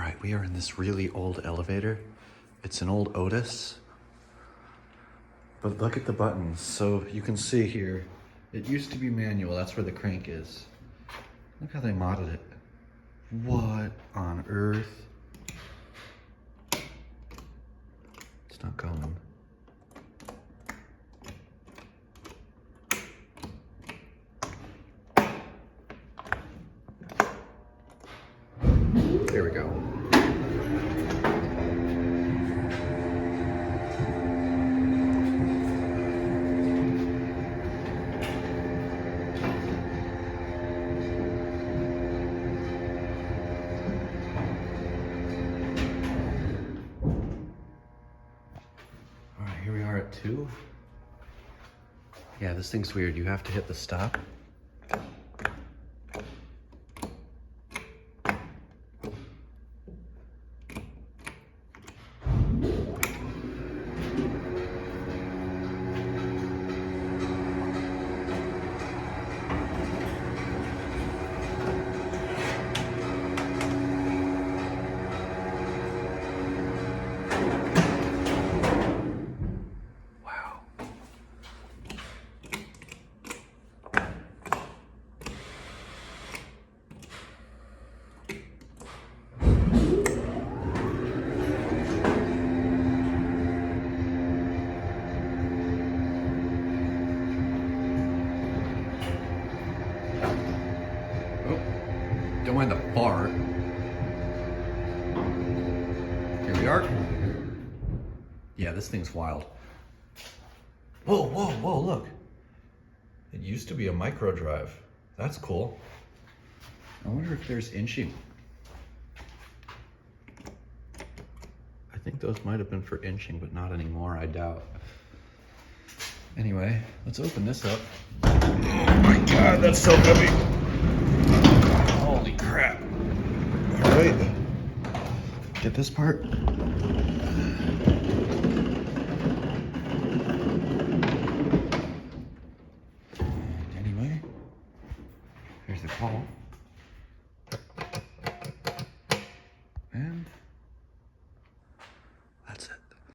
right, we are in this really old elevator. It's an old Otis. But look at the buttons. So you can see here, it used to be manual. That's where the crank is. Look how they modded it. What on earth? It's not going. There we go. All right, here we are at 2. Yeah, this thing's weird. You have to hit the stop. Don't mind the fart. Here we are. Yeah, this thing's wild. Whoa, whoa, whoa, look. It used to be a micro drive. That's cool. I wonder if there's inching. I think those might have been for inching, but not anymore, I doubt. Anyway, let's open this up. Oh my God, that's so heavy. Holy crap. All right, get this part. And anyway, here's the call.